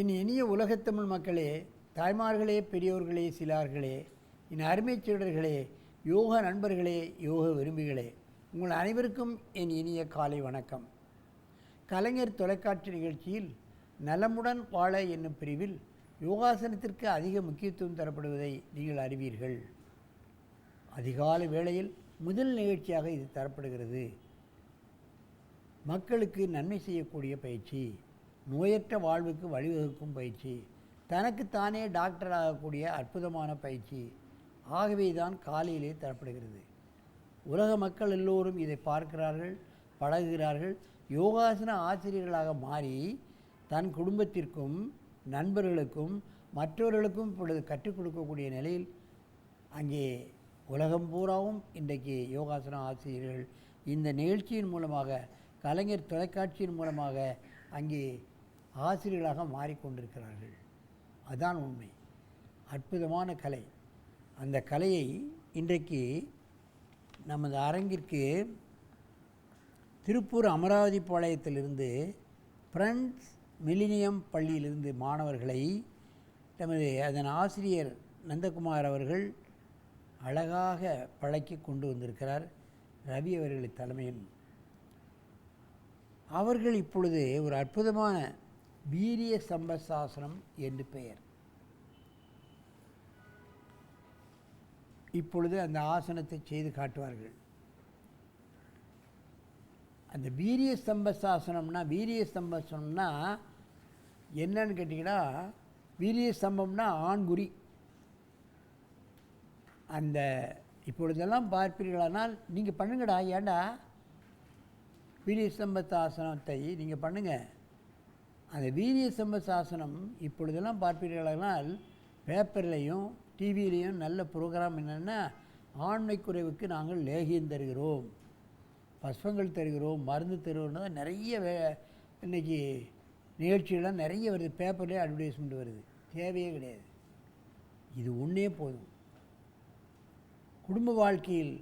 என் இனிய உலகத்தமிழ் மக்களே, தாய்மார்களே, பெரியோர்களே, சிலார்களே, என் அருமைச் சீடர்களே, யோக நண்பர்களே, யோக விரும்பிகளே, உங்கள் அனைவருக்கும் என் இனிய காலை வணக்கம். கலைஞர் தொலைக்காட்சி நிகழ்ச்சியில் நலமுடன் வாழ என்னும் பிரிவில் யோகாசனத்திற்கு அதிக முக்கியத்துவம் தரப்படுவதை நீங்கள் அறிவீர்கள். அதிகாலை வேளையில் முதல் நிகழ்ச்சியாக இது தரப்படுகிறது. மக்களுக்கு நன்மை செய்யக்கூடிய பயிற்சி, நோயற்ற வாழ்வுக்கு வழிவகுக்கும் பயிற்சி, தனக்குத்தானே டாக்டர் ஆகக்கூடிய அற்புதமான பயிற்சி. ஆகவே தான் காலையிலே தரப்படுகிறது. உலக மக்கள் எல்லோரும் இதை பார்க்கிறார்கள், பழகுகிறார்கள். யோகாசன ஆசிரியர்களாக மாறி தன் குடும்பத்திற்கும் நண்பர்களுக்கும் மற்றவர்களுக்கும் இப்பொழுது கற்றுக் கொடுக்கக்கூடிய நிலையில் அங்கே உலகம் பூராவும் இன்றைக்கு யோகாசன ஆசிரியர்கள் இந்த நிகழ்ச்சியின் மூலமாக, கலைஞர் தொலைக்காட்சியின் மூலமாக அங்கே ஆசிரியர்களாக மாறிக்கொண்டிருக்கிறார்கள். அதுதான் உண்மை. அற்புதமான கலை. அந்த கலையை இன்றைக்கு நமது அரங்கிற்கு திருப்பூர் அமராவதி பாளையத்திலிருந்து ஃப்ரெண்ட்ஸ் மில்லினியம் பள்ளியிலிருந்து மாணவர்களை நமது அதன் ஆசிரியர் நந்தகுமார் அவர்கள் அழகாக பழக்கி கொண்டு வந்திருக்கிறார். ரவி அவர்களின் தலைமையில் அவர்கள் இப்பொழுது ஒரு அற்புதமான வீரிய சம்பசாசனம் என்று பெயர். இப்பொழுது அந்த ஆசனத்தை செய்து காட்டுவார்கள். அந்த வீரிய ஸ்தம்பசாசனம்னா, வீரிய ஸ்தம்பசனம்னா என்னன்னு கேட்டிங்கன்னா, வீரிய ஸ்தம்பம்னா ஆண்குறி. அந்த இப்பொழுதெல்லாம் பார்ப்பீர்களானால் நீங்கள் பண்ணுங்கடா, ஏண்டா வீரிய ஸ்தம்பசாசனத்தை நீங்கள் பண்ணுங்கள். அந்த வீரிய ஸ்தம்பசாசனம் இப்பொழுதெல்லாம் பார்ப்பீர்களானால் பேப்பர்லேயும் டிவியிலையும் நல்ல ப்ரோக்ராம் என்னென்னா, ஆண்மை குறைவுக்கு நாங்கள் லேகியம் தருகிறோம், பஸ்பங்கள் தருகிறோம், மருந்து தருகிறோம்னு தான் நிறைய இன்றைக்கி நிகழ்ச்சிகள்லாம் நிறைய வருது. பேப்பர்லேயே அட்வர்டைஸ்மெண்ட் வருது. தேவையே கிடையாது. இது ஒன்றே போதும். குடும்ப வாழ்க்கையில்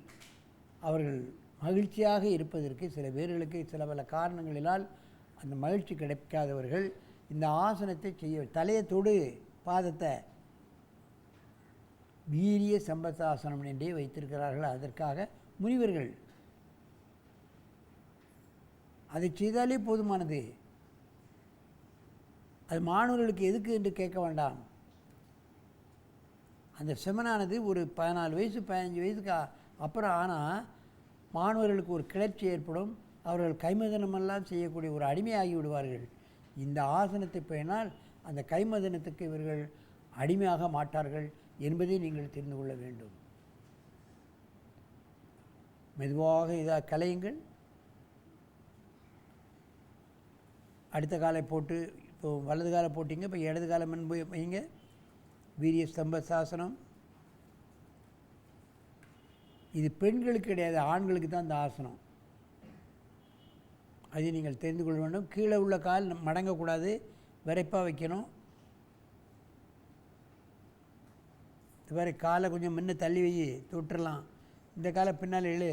அவர்கள் மகிழ்ச்சியாக இருப்பதற்கு சில பேர்களுக்கு சில பல காரணங்களினால் அந்த மகிழ்ச்சி கிடைக்காதவர்கள் இந்த ஆசனத்தை செய்ய, தலையை தொடு, பாதத்தை வீரிய சம்பசாசனம் என்றே வைத்திருக்கிறார்கள். அதற்காக முனிவர்கள் அதை செய்தாலே போதுமானது. அது மாணவர்களுக்கு எதுக்கு என்று கேட்க வேண்டாம். அந்த செமனானது ஒரு 14 வயசு 15 வயசுக்கு அப்புறம் ஆனால் மாணவர்களுக்கு ஒரு கிளர்ச்சி ஏற்படும். அவர்கள் கைமதனமெல்லாம் செய்யக்கூடிய ஒரு அடிமையாகி விடுவார்கள். இந்த ஆசனத்தை பேணினால் அந்த கைமதனத்துக்கு இவர்கள் அடிமையாக மாட்டார்கள் என்பதை நீங்கள் தெரிந்து கொள்ள வேண்டும். மெதுவாக இதாக கலையுங்கள். அடுத்த காலை போட்டு, இப்போ வலது காலை போட்டிங்க, இப்போ இடது காலை முன்பு வைங்க. வீரிய ஸ்தம்பசாசனம். இது பெண்களுக்கு கிடையாது, ஆண்களுக்கு தான் இந்த ஆசனம். அதை நீங்கள் தெரிந்து கொள்ள வேண்டும். கீழே உள்ள கால் மடங்கக்கூடாது, விரைப்பாக வைக்கணும். இது மாதிரி காலை கொஞ்சம் முன்ன தள்ளி வை, தொட்டுடலாம். இந்த காலை பின்னால் இழு.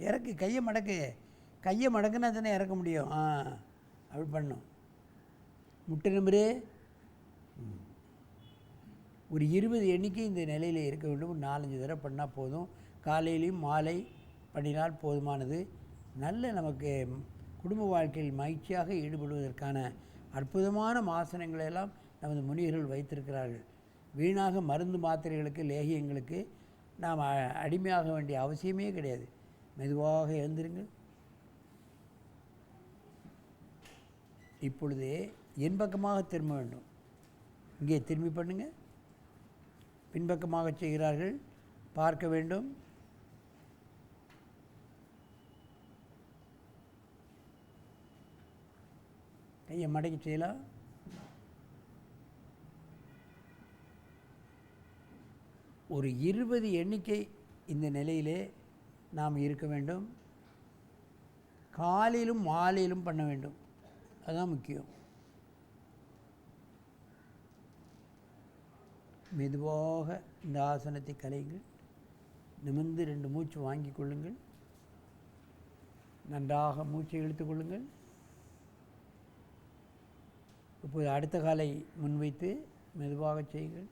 இறக்கு, கையை மடக்கு. கையை மடக்குன்னா தானே இறக்க முடியும். அப்படி பண்ணும். முட்டை நம்பரு ஒரு 20 எண்ணிக்கை இந்த நிலையில் இருக்க வேண்டும். ஒரு 4-5 தடவை பண்ணால் போதும். காலையிலையும் மாலை பண்ணினால் போதுமானது. நல்ல நமக்கு குடும்ப வாழ்க்கையில் மகிழ்ச்சியாக ஈடுபடுவதற்கான அற்புதமான ஆசனங்களெல்லாம் நமது முனிவர்கள் வைத்திருக்கிறார்கள். வீணாக மருந்து மாத்திரைகளுக்கு, லேகியங்களுக்கு நாம் அடிமையாக வேண்டிய அவசியமே கிடையாது. மெதுவாக எழுந்திருங்கள். இப்பொழுதே என் பக்கமாக திரும்ப வேண்டும். இங்கே திரும்பி பண்ணுங்கள். பின்பக்கமாக செய்கிறார்கள், பார்க்க வேண்டும். கையை மடக்கி செய்யலாம். ஒரு 20 எண்ணிக்கை இந்த நிலையிலே நாம் இருக்க வேண்டும். காலையிலும் மாலையிலும் பண்ண வேண்டும். அதுதான் முக்கியம். மெதுவாக இந்த ஆசனத்தை கலையுங்கள். நிமிர்ந்து 2 மூச்சு வாங்கி கொள்ளுங்கள். நன்றாக மூச்சை இழுத்து கொள்ளுங்கள். இப்போது அடுத்த காலை முன்வைத்து மெதுவாக செய்யுங்கள்.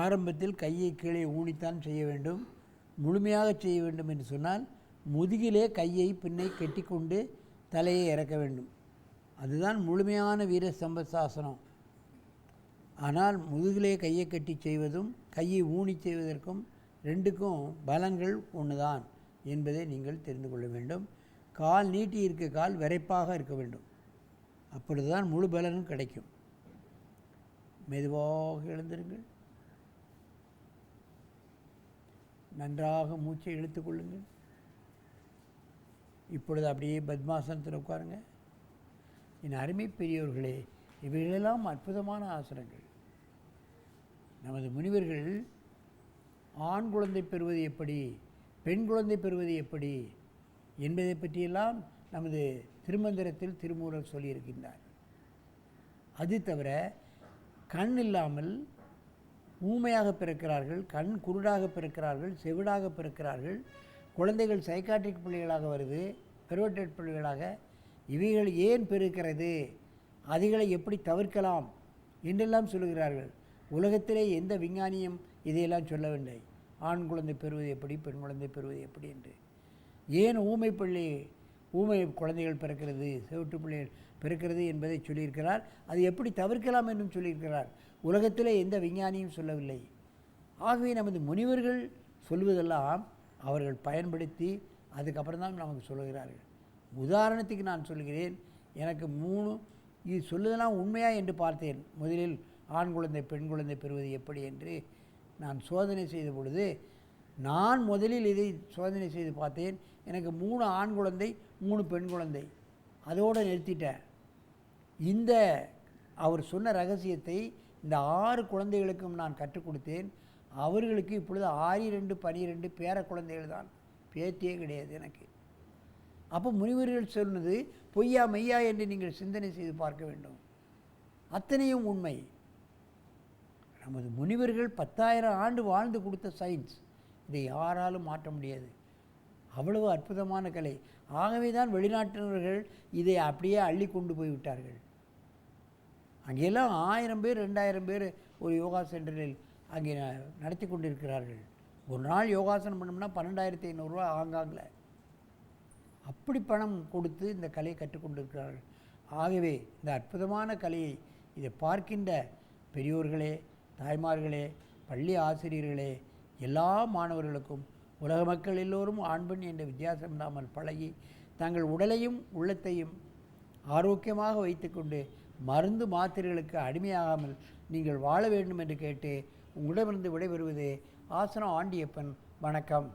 ஆரம்பத்தில் கையை கீழே ஊனித்தான் செய்ய வேண்டும். முழுமையாக செய்ய வேண்டும் என்று சொன்னால் முதுகிலே கையை பின்னை கெட்டிக்கொண்டு தலையை இறக்க வேண்டும். அதுதான் முழுமையான வீர ஸ்தம்பசாசனம். ஆனால் முதுகிலே கையை கட்டி செய்வதும் கையை ஊனி செய்வதற்கும் ரெண்டுக்கும் பலன்கள் ஒன்று தான் என்பதை நீங்கள் தெரிந்து கொள்ள வேண்டும். கால் நீட்டி இருக்க கால் விரைப்பாக இருக்க வேண்டும். அப்பொழுது தான் முழு பலனும் கிடைக்கும். மெதுவாக எழுந்திருங்கள். நன்றாக மூச்சை இழுத்துக்கொள்ளுங்கள். இப்பொழுது அப்படியே பத்மாசனத்தில் உட்காருங்க. என் அருமை பெரியோர்களே, இவைகளெல்லாம் அற்புதமான ஆசனங்கள். நமது முனிவர்கள் ஆண் குழந்தை பெறுவது எப்படி, பெண் குழந்தை பெறுவது எப்படி என்பதை பற்றியெல்லாம் நமது திருமந்திரத்தில் திருமூலர் சொல்லியிருக்கின்றார். அது தவிர கண் இல்லாமல் ஊமையாக பிறக்கிறார்கள், கண் குருடாக பிறக்கிறார்கள், செவிடாக பிறக்கிறார்கள், குழந்தைகள் சைக்காட்ரிக் பிள்ளைகளாக வருது, பெர்வர்டட் பிள்ளைகளாக. இவைகள் ஏன் பெருக்கிறது, அதைகளை எப்படி தவிர்க்கலாம் என்றெல்லாம் சொல்லுகிறார்கள். உலகத்திலே எந்த விஞ்ஞானியும் இதையெல்லாம் சொல்லவில்லை. ஆண் குழந்தை பெறுவது எப்படி, பெண் குழந்தை பெறுவது எப்படி என்று. ஏன் ஊமை குழந்தைகள் பிறக்கிறது, செவிட்டு பிள்ளைகள் பிறக்கிறது என்பதை சொல்லியிருக்கிறார். அது எப்படி தவிர்க்கலாம் என்றும் சொல்லியிருக்கிறார். உலகத்திலே எந்த விஞ்ஞானியும் சொல்லவில்லை. ஆகவே நமது முனிவர்கள் சொல்வதெல்லாம் அவர்கள் பயன்படுத்தி அதுக்கப்புறம் தான் நமக்கு சொல்லுகிறார்கள். உதாரணத்துக்கு நான் சொல்கிறேன். எனக்கு 3 இது சொல்லுதெல்லாம் உண்மையா என்று பார்த்தேன். முதலில் ஆண் குழந்தை பெண் குழந்தை பெறுவது எப்படி என்று நான் சோதனை செய்த பொழுது, நான் முதலில் இதை சோதனை செய்து பார்த்தேன். எனக்கு 3 ஆண் குழந்தை 3 பெண் குழந்தை. அதோடு நிறுத்திட்டேன். இந்த அவர் சொன்ன ரகசியத்தை இந்த 6 குழந்தைகளுக்கும் நான் கற்றுக் கொடுத்தேன். அவர்களுக்கு இப்பொழுது 6, 2, 12 பேர குழந்தைகள் தான், பேத்தியே கிடையாது எனக்கு. அப்போ முனிவர்கள் சொன்னது பொய்யா மெய்யா என்று நீங்கள் சிந்தனை செய்து பார்க்க வேண்டும். அத்தனையும் உண்மை. நமது முனிவர்கள் 10,000 ஆண்டு வாழ்ந்து கொடுத்த சயின்ஸ். இதை யாராலும் மாற்ற முடியாது. அவ்வளவு அற்புதமான கலை. ஆகவே தான் வெளிநாட்டினர்கள் இதை அப்படியே அள்ளி கொண்டு போய்விட்டார்கள். அங்கெல்லாம் 1000 பேர் 2000 பேர் ஒரு யோகா சென்டரில் அங்கே நடத்தி கொண்டிருக்கிறார்கள். ஒரு நாள் யோகாசனம் பண்ணோம்னா 12,500 ரூபா ஆங்காங்கில். அப்படி பணம் கொடுத்து இந்த கலையை கற்றுக்கொண்டிருக்கிறார்கள். ஆகவே இந்த அற்புதமான கலையை இதை பார்க்கின்ற பெரியோர்களே, தாய்மார்களே, பள்ளி ஆசிரியர்களே, எல்லா மாணவர்களுக்கும் உலக மக்கள் எல்லோரும் ஆண் பெண் என்ற வித்தியாசம் இல்லாமல் பழகி தங்கள் உடலையும் உள்ளத்தையும் ஆரோக்கியமாக வைத்துக்கொண்டு மருந்து மாத்திரைகளுக்கு அடிமையாகாமல் நீங்கள் வாழ வேண்டும் என்று கேட்டு உங்களிடமிருந்து விடைபெறுவது ஆசனம் ஆண்டியப்பன். வணக்கம்.